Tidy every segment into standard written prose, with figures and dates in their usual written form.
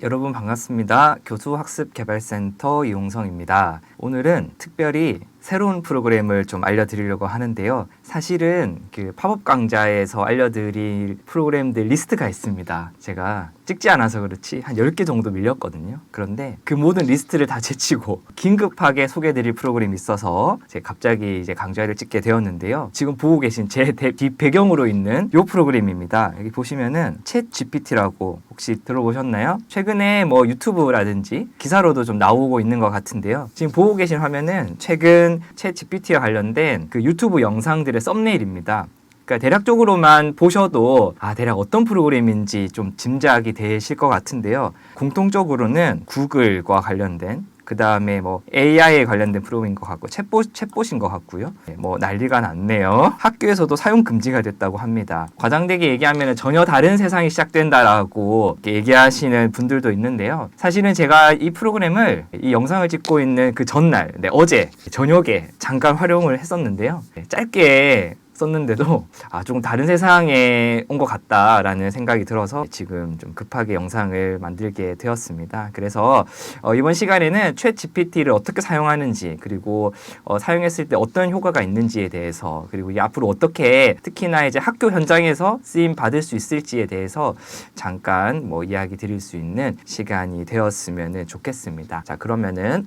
여러분 반갑습니다. 교수학습개발센터 이용성입니다. 오늘은 특별히 새로운 프로그램을 좀 알려드리려고 하는데요. 사실은 그 팝업 강좌에서 알려드릴 프로그램들 리스트가 있습니다. 제가 찍지 않아서 그렇지 한 10개 정도 밀렸거든요. 그런데 그 모든 리스트를 다 제치고 긴급하게 소개해드릴 프로그램이 있어서 제가 갑자기 이제 강좌를 찍게 되었는데요. 지금 보고 계신 제 뒷배경으로 있는 이 프로그램입니다. 여기 보시면은 챗 GPT라고 혹시 들어보셨나요? 최근에 뭐 유튜브라든지 기사로도 좀 나오고 있는 것 같은데요. 지금 보고 계신 화면은 최근 챗 GPT와 관련된 그 유튜브 영상들의 썸네일입니다. 그러니까 대략적으로만 보셔도 대략 어떤 프로그램인지 좀 짐작이 되실 것 같은데요. 공통적으로는 구글과 관련된 그 다음에 뭐 AI에 관련된 프로그램인 것 같고 챗봇인 것 같고요. 뭐 난리가 났네요. 학교에서도 사용 금지가 됐다고 합니다. 과장되게 얘기하면 전혀 다른 세상이 시작된다라고 얘기하시는 분들도 있는데요. 사실은 제가 이 프로그램을 이 영상을 찍고 있는 그 전날, 어제 저녁에 잠깐 활용을 했었는데요. 짧게 썼는데도 조금 다른 세상에 온 것 같다라는 생각이 들어서 지금 좀 급하게 영상을 만들게 되었습니다. 그래서 이번 시간에는 챗 GPT를 어떻게 사용하는지, 그리고 사용했을 때 어떤 효과가 있는지에 대해서, 그리고 이 앞으로 어떻게 특히나 이제 학교 현장에서 쓰임 받을 수 있을지에 대해서 잠깐 이야기 드릴 수 있는 시간이 되었으면 좋겠습니다. 자, 그러면은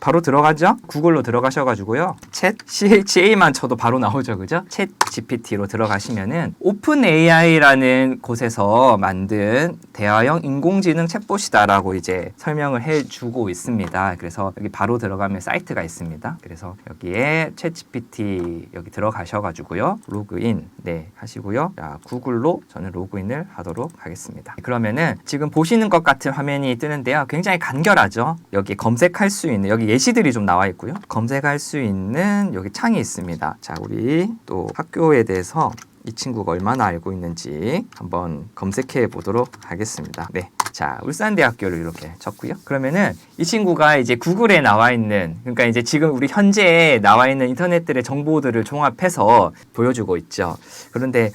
바로 들어가죠. 구글로 들어가셔가지고요. 챗 CHA만 쳐도 바로 나오죠, 그죠? 챗 GPT로 들어가시면은 오픈 AI라는 곳에서 만든 대화형 인공지능 챗봇이다라고 이제 설명을 해주고 있습니다. 그래서 여기 바로 들어가면 사이트가 있습니다. 그래서 여기에 챗 GPT 여기 들어가셔가지고요. 로그인 하시고요. 자, 구글로 저는 로그인을 하도록 하겠습니다. 그러면은 지금 보시는 것 같은 화면이 뜨는데요. 굉장히 간결하죠. 여기 검색할 수 있는 여기 예시들이 좀 나와 있고요. 검색할 수 있는 여기 창이 있습니다. 자, 우리 또 학교에 대해서 이 친구가 얼마나 알고 있는지 한번 검색해 보도록 하겠습니다. 자, 울산대학교를 이렇게 쳤고요. 그러면은 이 친구가 이제 구글에 나와 있는, 그러니까 이제 지금 우리 현재 나와 있는 인터넷들의 정보들을 종합해서 보여주고 있죠. 그런데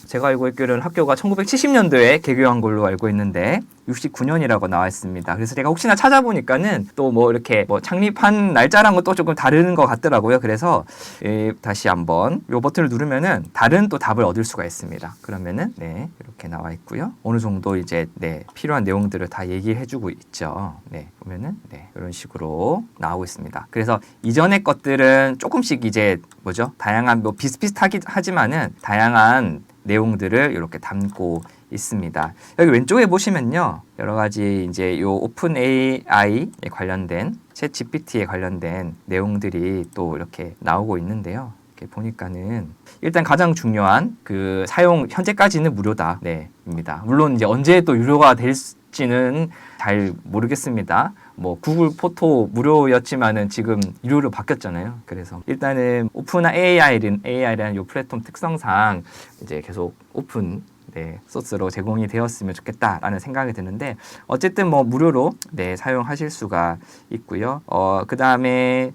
제가 알고 있기로는 학교가 1970년도에 개교한 걸로 알고 있는데 69년이라고 나와 있습니다. 그래서 제가 혹시나 찾아보니까는 또 이렇게 창립한 날짜랑은 또 조금 다른 것 같더라고요. 그래서 다시 한번 이 버튼을 누르면은 다른 또 답을 얻을 수가 있습니다. 그러면은 이렇게 나와 있고요. 어느 정도 이제 필요한 내용들을 다 얘기해주고 있죠. 보면은 이런 식으로 나오고 있습니다. 그래서 이전의 것들은 조금씩 이제 다양한 비슷비슷하긴 하지만은 다양한 내용들을 이렇게 담고 있습니다. 여기 왼쪽에 보시면요, 여러 가지 이제 요 오픈 AI에 관련된 챗 GPT에 관련된 내용들이 또 이렇게 나오고 있는데요. 이렇게 보니까는 일단 가장 중요한 그 사용 현재까지는 무료다. 입니다. 물론 이제 언제 또 유료가 될지는 잘 모르겠습니다. 구글 포토 무료였지만은 지금 유료로 바뀌었잖아요. 그래서 일단은 오픈 AI라는 요 플랫폼 특성상 이제 계속 오픈 소스로 제공이 되었으면 좋겠다라는 생각이 드는데, 어쨌든 무료로 사용하실 수가 있고요. 그 다음에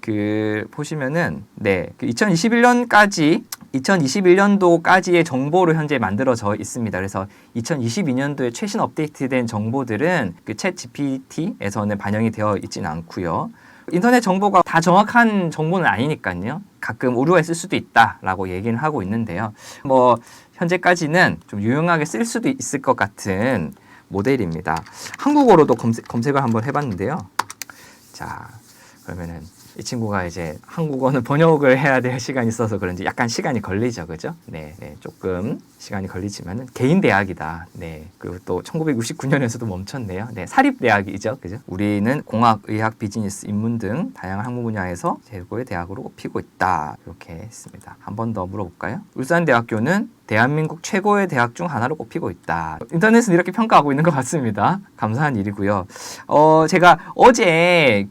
보시면은 그 2021년도까지의 정보로 현재 만들어져 있습니다. 그래서 2022년도에 최신 업데이트된 정보들은 그 챗 GPT에서는 반영이 되어 있지는 않고요. 인터넷 정보가 다 정확한 정보는 아니니까요. 가끔 오류가 있을 수도 있다라고 얘기는 하고 있는데요. 현재까지는 좀 유용하게 쓸 수도 있을 것 같은 모델입니다. 한국어로도 검색을 한번 해봤는데요. 자, 그러면은 이 친구가 이제 한국어는 번역을 해야 될 시간이 있어서 그런지 약간 시간이 걸리죠, 그죠? 조금 시간이 걸리지만은 개인 대학이다. 그리고 또 1969년에서도 멈췄네요. 사립 대학이죠, 그죠? 우리는 공학, 의학, 비즈니스, 인문 등 다양한 학문 분야에서 최고의 대학으로 꼽히고 있다. 이렇게 했습니다. 한 번 더 물어볼까요? 울산대학교는 대한민국 최고의 대학 중 하나로 꼽히고 있다. 인터넷은 이렇게 평가하고 있는 것 같습니다. 감사한 일이고요. 제가 어제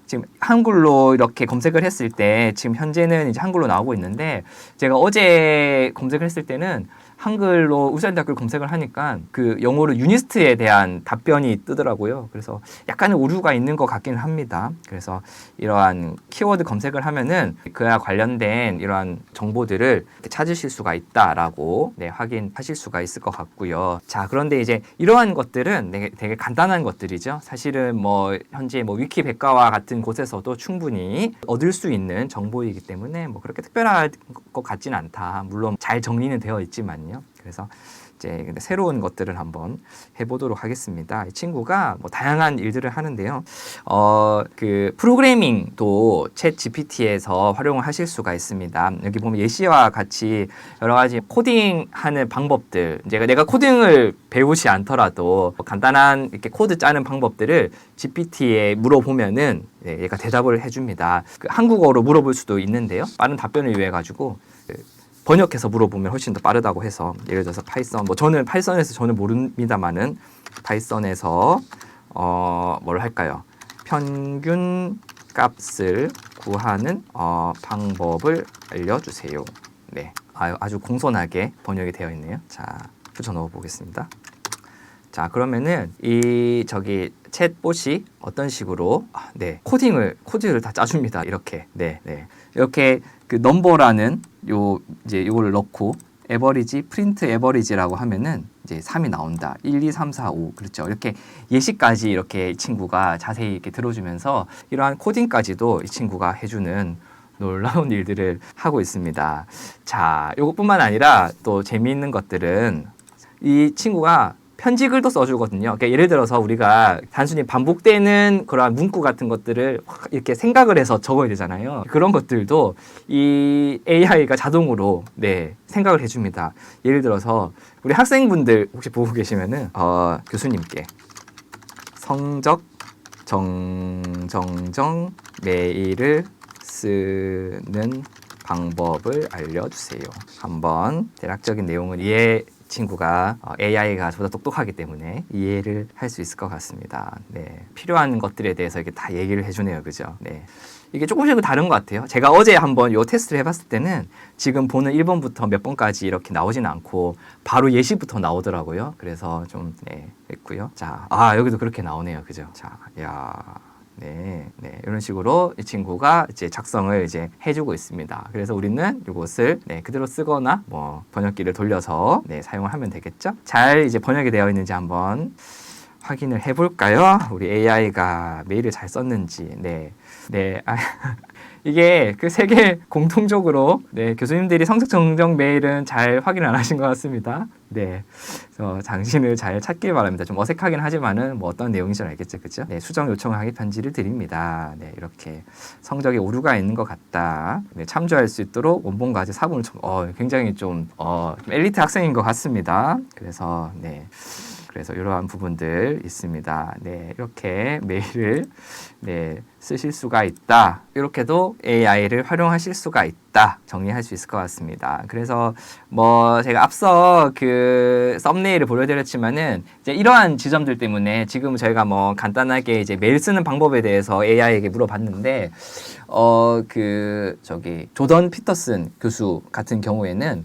지금 한글로 이렇게 검색을 했을 때 지금 현재는 이제 한글로 나오고 있는데, 제가 어제 검색을 했을 때는 한글로 울산대학교 검색을 하니까 그 영어로 유니스트에 대한 답변이 뜨더라고요. 그래서 약간의 오류가 있는 것 같기는 합니다. 그래서 이러한 키워드 검색을 하면은 그와 관련된 이러한 정보들을 찾으실 수가 있다라고 네, 확인하실 수가 있을 것 같고요. 자, 그런데 이제 이러한 것들은 되게 간단한 것들이죠. 사실은 뭐 현재 뭐 위키백과와 같은 곳에서도 충분히 얻을 수 있는 정보이기 때문에 뭐 그렇게 특별할 것 같지는 않다. 물론 잘 정리는 되어 있지만요. 그래서 이제 새로운 것들을 한번 해보도록 하겠습니다. 이 친구가 뭐 다양한 일들을 하는데요. 그 프로그래밍도 챗 GPT에서 활용을 하실 수가 있습니다. 여기 보면 예시와 같이 여러 가지 코딩하는 방법들, 내가 코딩을 배우지 않더라도 간단한 이렇게 코드 짜는 방법들을 GPT에 물어보면은 네, 얘가 대답을 해줍니다. 그 한국어로 물어볼 수도 있는데요. 빠른 답변을 위해 가지고 번역해서 물어보면 훨씬 더 빠르다고 해서 예를 들어서 파이썬, 뭐 저는 파이썬에서 저는 모릅니다만은 파이썬에서 뭘 할까요? 평균 값을 구하는 방법을 알려주세요. 네, 아주 공손하게 번역이 되어 있네요. 자, 붙여 넣어 보겠습니다. 자, 그러면은 이 챗봇이 어떤 식으로 코드를 다 짜줍니다. 이렇게 이렇게 그 넘버라는 요거를 넣고 에버리지 프린트 에버리지라고 하면은 이제 3이 나온다. 1, 2, 3, 4, 5 그렇죠. 이렇게 예시까지 이렇게 이 친구가 자세히 이렇게 들어주면서 이러한 코딩까지도 이 친구가 해주는 놀라운 일들을 하고 있습니다. 자, 요것뿐만 아니라 또 재미있는 것들은 이 친구가 편지글도 써주거든요. 그러니까 예를 들어서 우리가 단순히 반복되는 그러한 문구 같은 것들을 이렇게 생각을 해서 적어야 되잖아요. 그런 것들도 이 AI가 자동으로 생각을 해줍니다. 예를 들어서 우리 학생분들 혹시 보고 계시면은 교수님께 성적 정정정 메일을 쓰는 방법을 알려주세요. 한번 대략적인 내용을 친구가 AI가 저보다 똑똑하기 때문에 이해를 할 수 있을 것 같습니다. 네, 필요한 것들에 대해서 이렇게 다 얘기를 해주네요, 그죠? 네, 이게 조금씩 다른 것 같아요. 제가 어제 한번 요 테스트를 해봤을 때는 지금 보는 1번부터 몇 번까지 이렇게 나오진 않고 바로 예시부터 나오더라고요. 그래서 좀 했고요. 자, 여기도 그렇게 나오네요, 그죠? 자, 이런 식으로 이 친구가 이제 작성을 이제 해주고 있습니다. 그래서 우리는 이것을 그대로 쓰거나 뭐 번역기를 돌려서 사용을 하면 되겠죠. 잘 이제 번역이 되어 있는지 한번 확인을 해볼까요? 우리 AI가 메일을 잘 썼는지. 이게 그 세 개 공통적으로 교수님들이 성적 정정 메일은 잘 확인 안 하신 것 같습니다. 그래서 당신을 잘 찾길 바랍니다. 좀 어색하긴 하지만은 뭐 어떤 내용인지 알겠죠, 그죠? 수정 요청하기 편지를 드립니다. 이렇게 성적에 오류가 있는 것 같다. 참조할 수 있도록 원본 과제 사본을 굉장히 좀 엘리트 학생인 것 같습니다. 그래서 이러한 부분들 있습니다. 이렇게 메일을 쓰실 수가 있다. 이렇게도 AI를 활용하실 수가 있다. 정리할 수 있을 것 같습니다. 그래서 뭐 제가 앞서 그 썸네일을 보여드렸지만은 이제 이러한 지점들 때문에 지금 저희가 뭐 간단하게 이제 메일 쓰는 방법에 대해서 AI에게 물어봤는데 조던 피터슨 교수 같은 경우에는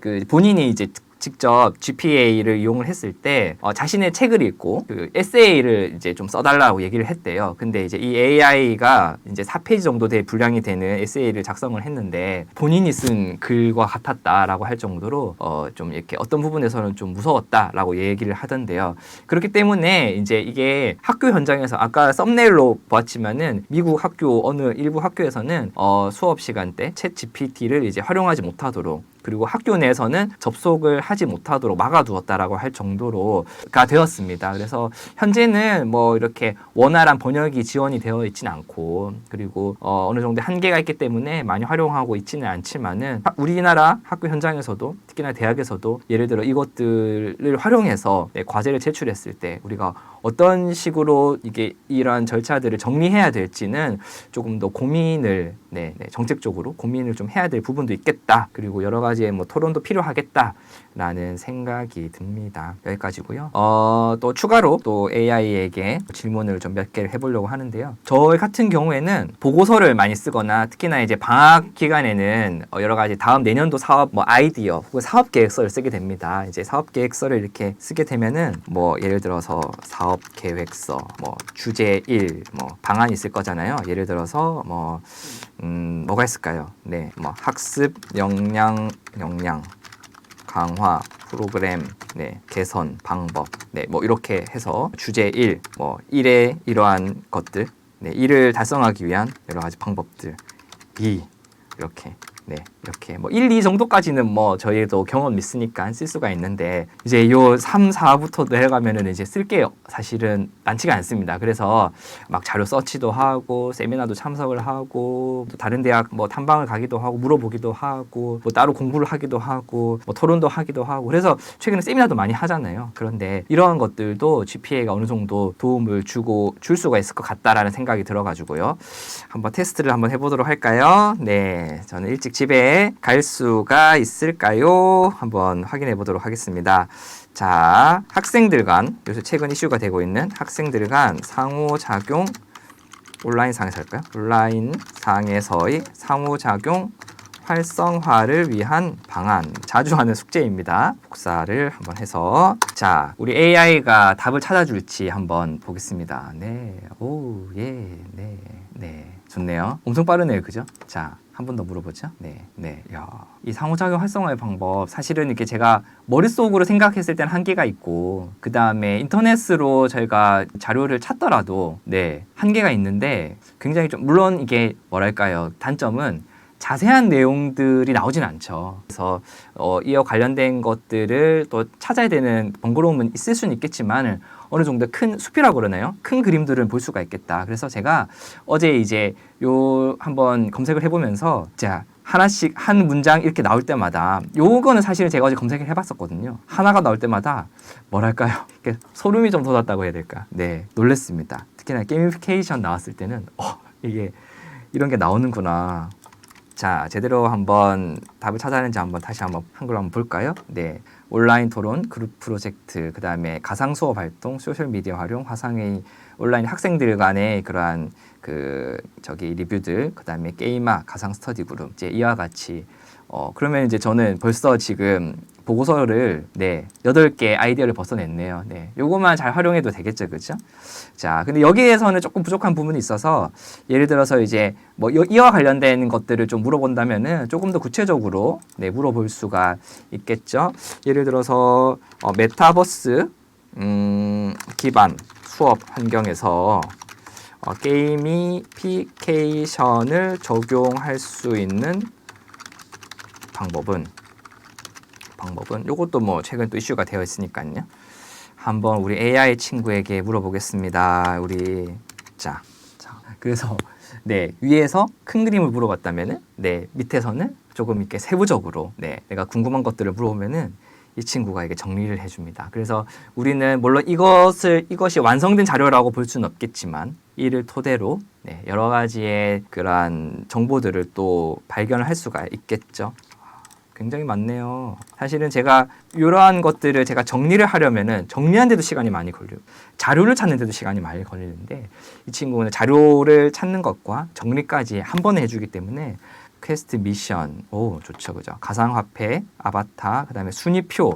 그 본인이 이제 직접 GPA를 이용을 했을 때 자신의 책을 읽고 그 에세이를 이제 좀 써달라고 얘기를 했대요. 근데 이제 이 AI가 이제 4페이지 정도 분량이 되는 에세이를 작성을 했는데 본인이 쓴 글과 같았다라고 할 정도로 좀 이렇게 어떤 부분에서는 좀 무서웠다라고 얘기를 하던데요. 그렇기 때문에 이제 이게 학교 현장에서 아까 썸네일로 보았지만은 미국 학교 어느 일부 학교에서는 수업 시간 때 챗 GPT를 이제 활용하지 못하도록 그리고 학교 내에서는 접속을 하지 못하도록 막아두었다라고 할 정도로가 되었습니다. 그래서 현재는 뭐 이렇게 원활한 번역이 지원이 되어 있지는 않고 그리고 어느 정도 한계가 있기 때문에 많이 활용하고 있지는 않지만은 우리나라 학교 현장에서도 특히나 대학에서도 예를 들어 이것들을 활용해서 과제를 제출했을 때 우리가 어떤 식으로 이러한 절차들을 정리해야 될지는 조금 더 고민을 정책적으로 고민을 좀 해야 될 부분도 있겠다. 그리고 여러 가지 가지의 뭐 토론도 필요하겠다라는 생각이 듭니다. 여기까지고요. 또 추가로 또 AI에게 질문을 좀 몇 개를 해보려고 하는데요. 저 같은 경우에는 보고서를 많이 쓰거나 특히나 이제 방학 기간에는 여러 가지 다음 내년도 사업 뭐 아이디어 혹은 사업 계획서를 쓰게 됩니다. 이제 사업 계획서를 이렇게 쓰게 되면은 뭐 예를 들어서 사업 계획서, 뭐 주제 1, 뭐 방안이 있을 거잖아요. 예를 들어서 뭐가 있을까요? 네, 뭐 학습 역량 강화 프로그램 개선 방법 뭐 이렇게 해서 주제 1, 뭐 1의 이러한 것들 1을 달성하기 위한 여러 가지 방법들 2 이렇게 뭐 1, 2 정도까지는 뭐 저희도 경험 있으니까 쓸 수가 있는데 이제 요 3, 4부터 내려가면은 이제 쓸 게 사실은 많지가 않습니다. 그래서 막 자료 서치도 하고 세미나도 참석을 하고 또 다른 대학 뭐 탐방을 가기도 하고 물어보기도 하고 뭐 따로 공부를 하기도 하고 뭐 토론도 하기도 하고 그래서 최근에 세미나도 많이 하잖아요. 그런데 이러한 것들도 GPA가 어느 정도 도움을 줄 수가 있을 것 같다라는 생각이 들어가지고요. 한번 테스트를 한번 해보도록 할까요? 네, 저는 일찍 집에 갈 수가 있을까요? 한번 확인해 보도록 하겠습니다. 자, 학생들 간 요새 최근 이슈가 되고 있는 학생들 간 상호작용 온라인 상에서 할까요? 온라인 상에서의 상호작용 활성화를 위한 방안. 자주 하는 숙제입니다. 복사를 한번 해서 자, 우리 AI가 답을 찾아줄지 한번 보겠습니다. 네, 오, 예, 네, 좋네요. 엄청 빠르네요, 그죠? 자, 한 번 더 물어보죠. 네. 야, 이 상호작용 활성화의 방법 사실은 이렇게 제가 머릿속으로 생각했을 때는 한계가 있고 그 다음에 인터넷으로 저희가 자료를 찾더라도 한계가 있는데 굉장히 좀 물론 이게 뭐랄까요 단점은 자세한 내용들이 나오진 않죠. 그래서 이와 관련된 것들을 또 찾아야 되는 번거로움은 있을 수는 있겠지만 어느 정도 큰 숲이라고 그러나요? 큰 그림들은 볼 수가 있겠다. 그래서 제가 어제 이제 요 한번 검색을 해보면서 자 하나씩 한 문장 이렇게 나올 때마다 요거는 사실은 제가 어제 검색을 해봤었거든요. 하나가 나올 때마다 뭐랄까요? 소름이 좀 돋았다고 해야 될까? 네, 놀랬습니다. 특히나 게이미피케이션 나왔을 때는 이게 이런 게 나오는구나. 자, 제대로 한번 답을 찾아내는지 다시 한번 한글로 한번 볼까요? 네. 온라인 토론, 그룹 프로젝트, 그 다음에 가상 수업 활동, 소셜미디어 활용, 화상회의, 온라인 학생들 간의 그러한 리뷰들, 그 다음에 게임화, 가상 스터디 그룹, 이제 이와 같이 그러면 이제 저는 벌써 지금 보고서를 8개 아이디어를 벌써 냈네요. 요거만 잘 활용해도 되겠죠, 그죠? 자, 근데 여기에서는 조금 부족한 부분이 있어서 예를 들어서 이제 뭐 이와 관련된 것들을 좀 물어본다면은 조금 더 구체적으로 물어볼 수가 있겠죠. 예를 들어서 메타버스 기반 수업 환경에서 게이미피케이션을 적용할 수 있는 방법은 요것도 뭐 최근 또 이슈가 되어 있으니까요. 한번 우리 AI 친구에게 물어보겠습니다. 그래서 위에서 큰 그림을 물어봤다면은 밑에서는 조금 이렇게 세부적으로 내가 궁금한 것들을 물어보면은 이 친구가 이게 정리를 해줍니다. 그래서 우리는 물론 이것이 완성된 자료라고 볼 수는 없겠지만 이를 토대로 여러 가지의 그러한 정보들을 또 발견을 할 수가 있겠죠. 굉장히 많네요. 사실은 제가 이러한 것들을 제가 정리를 하려면은 정리하는데도 시간이 많이 걸리고 자료를 찾는데도 시간이 많이 걸리는데 이 친구는 자료를 찾는 것과 정리까지 한 번에 해주기 때문에 퀘스트 미션, 좋죠, 그죠? 가상화폐, 아바타, 그 다음에 순위표,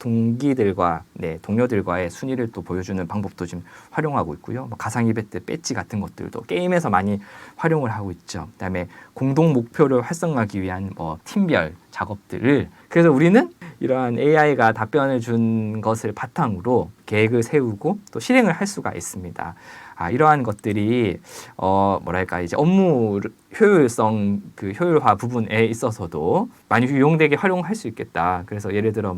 동기들과, 동료들과의 순위를 또 보여주는 방법도 지금 활용하고 있고요. 뭐 가상 이벤트 배지 같은 것들도 게임에서 많이 활용을 하고 있죠. 그 다음에 공동 목표를 활성화하기 위한 팀별 작업들을 그래서 우리는 이러한 AI가 답변을 준 것을 바탕으로 계획을 세우고 또 실행을 할 수가 있습니다. 이러한 것들이 이제 업무 효율성 효율화 부분에 있어서도 많이 유용되게 활용할 수 있겠다. 그래서 예를 들어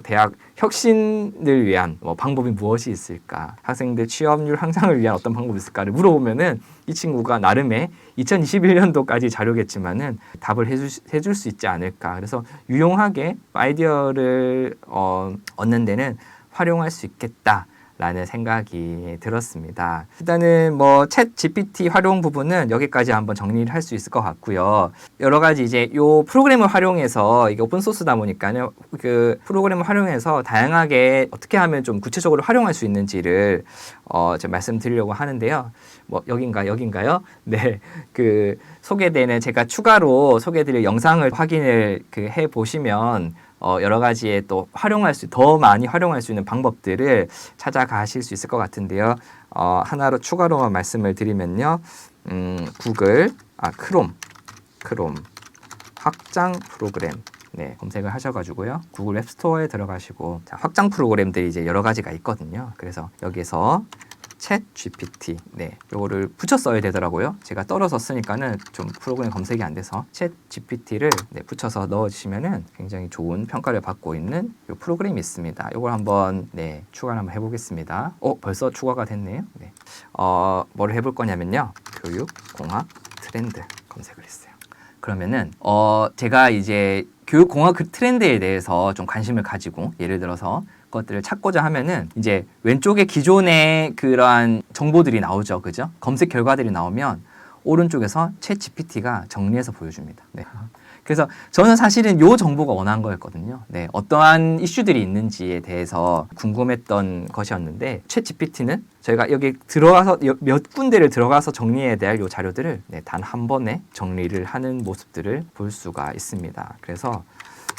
대학 혁신을 위한 방법이 무엇이 있을까? 학생들 취업률 향상을 위한 어떤 방법이 있을까를 물어보면은 이 친구가 나름의 2021년도까지 자료겠지만은 답을 해줄 수 있지 않을까. 그래서 유용하게 아이디어를 얻는 데는 활용할 수 있겠다. 라는 생각이 들었습니다. 일단은 뭐 챗 GPT 활용 부분은 여기까지 한번 정리를 할 수 있을 것 같고요. 여러 가지 이제 요 프로그램을 활용해서 이게 오픈 소스다 보니까요. 그 프로그램을 활용해서 다양하게 어떻게 하면 좀 구체적으로 활용할 수 있는지를 좀 말씀드리려고 하는데요. 뭐 여긴가요? 네. 그 소개되는 제가 추가로 소개드릴 영상을 확인을 해 보시면 여러 가지의 또 더 많이 활용할 수 있는 방법들을 찾아가실 수 있을 것 같은데요. 하나로 추가로만 말씀을 드리면요. 크롬 확장 프로그램 네, 검색을 하셔가지고요. 구글 앱스토어에 들어가시고 확장 프로그램들이 이제 여러 가지가 있거든요. 그래서 여기서 챗 GPT 요거를 붙여 써야 되더라고요. 제가 떨어서 쓰니까는 좀 프로그램 검색이 안 돼서 챗 GPT를 붙여서 넣어주시면은 굉장히 좋은 평가를 받고 있는 요 프로그램이 있습니다. 요걸 한번 추가를 한번 해보겠습니다. 벌써 추가가 됐네요. 뭘 해볼 거냐면요. 교육 공학 트렌드 검색을 했어요. 그러면은 제가 이제 교육 공학 트렌드에 대해서 좀 관심을 가지고 예를 들어서 것들을 찾고자 하면은 이제 왼쪽에 기존의 그러한 정보들이 나오죠. 그죠? 검색 결과들이 나오면 오른쪽에서 챗 GPT가 정리해서 보여줍니다. 그래서 저는 사실은 요 정보가 원한 거였거든요. 어떠한 이슈들이 있는지에 대해서 궁금했던 것이었는데 챗 GPT는 저희가 여기 들어가서 몇 군데를 들어가서 정리해야 될 요 자료들을 단 한 번에 정리를 하는 모습들을 볼 수가 있습니다. 그래서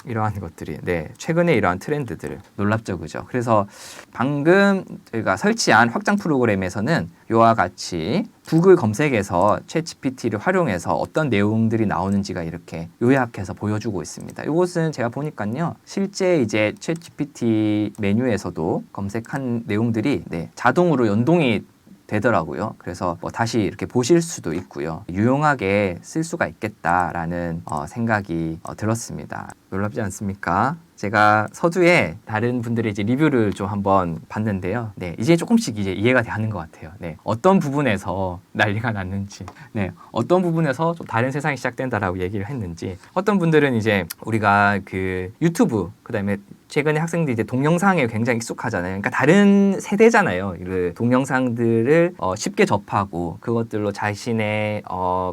이러한 것들이 최근에 이러한 트렌드들 놀랍죠, 그죠? 그래서 방금 저희가 설치한 확장 프로그램에서는 이와 같이 구글 검색에서 챗 GPT를 활용해서 어떤 내용들이 나오는지가 이렇게 요약해서 보여주고 있습니다. 이것은 제가 보니까요, 실제 이제 챗 GPT 메뉴에서도 검색한 내용들이 자동으로 연동이 되더라고요. 그래서 다시 이렇게 보실 수도 있고요. 유용하게 쓸 수가 있겠다라는 생각이 들었습니다. 놀랍지 않습니까? 제가 서두에 다른 분들의 이제 리뷰를 좀 한번 봤는데요. 이제 조금씩 이제 이해가 되는 것 같아요. 어떤 부분에서 난리가 났는지, 어떤 부분에서 좀 다른 세상이 시작된다라고 얘기를 했는지, 어떤 분들은 이제 우리가 그 유튜브, 그다음에 최근에 학생들이 이제 동영상에 굉장히 익숙하잖아요. 그러니까 다른 세대잖아요. 그 동영상들을 쉽게 접하고 그것들로 자신의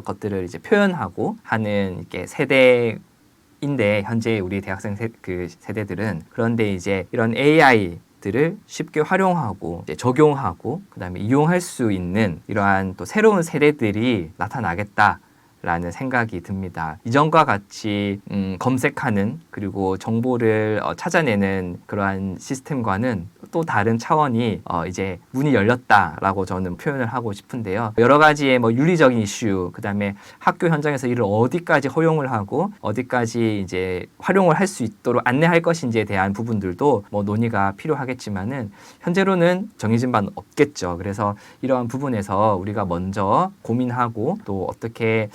것들을 이제 표현하고 하는 이렇게 세대인데 현재 우리 대학생 세대들은 그런데 이제 이런 AI들을 쉽게 활용하고 이제 적용하고 그다음에 이용할 수 있는 이러한 또 새로운 세대들이 나타나겠다. 라는 생각이 듭니다. 이전과 같이 검색하는 그리고 정보를 찾아내는 그러한 시스템과는 또 다른 차원이 이제 문이 열렸다라고 저는 표현을 하고 싶은데요. 여러 가지의 뭐 윤리적인 이슈, 그다음에 학교 현장에서 이를 어디까지 허용을 하고 어디까지 이제 활용을 할 수 있도록 안내할 것인지에 대한 부분들도 뭐 논의가 필요하겠지만은 현재로는 정해진 바는 없겠죠. 그래서 이러한 부분에서 우리가 먼저 고민하고 또 어떻게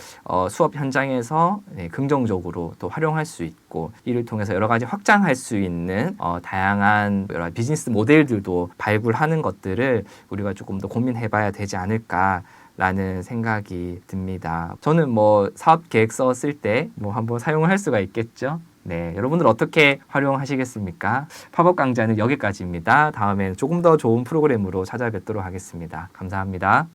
수업 현장에서 긍정적으로 또 활용할 수 있고 이를 통해서 여러 가지 확장할 수 있는 다양한 여러 비즈니스 모델들도 발굴하는 것들을 우리가 조금 더 고민해봐야 되지 않을까라는 생각이 듭니다. 저는 뭐 사업 계획서 쓸 때 뭐 한번 사용을 할 수가 있겠죠. 여러분들 어떻게 활용하시겠습니까? 팝업 강좌는 여기까지입니다. 다음에 조금 더 좋은 프로그램으로 찾아뵙도록 하겠습니다. 감사합니다.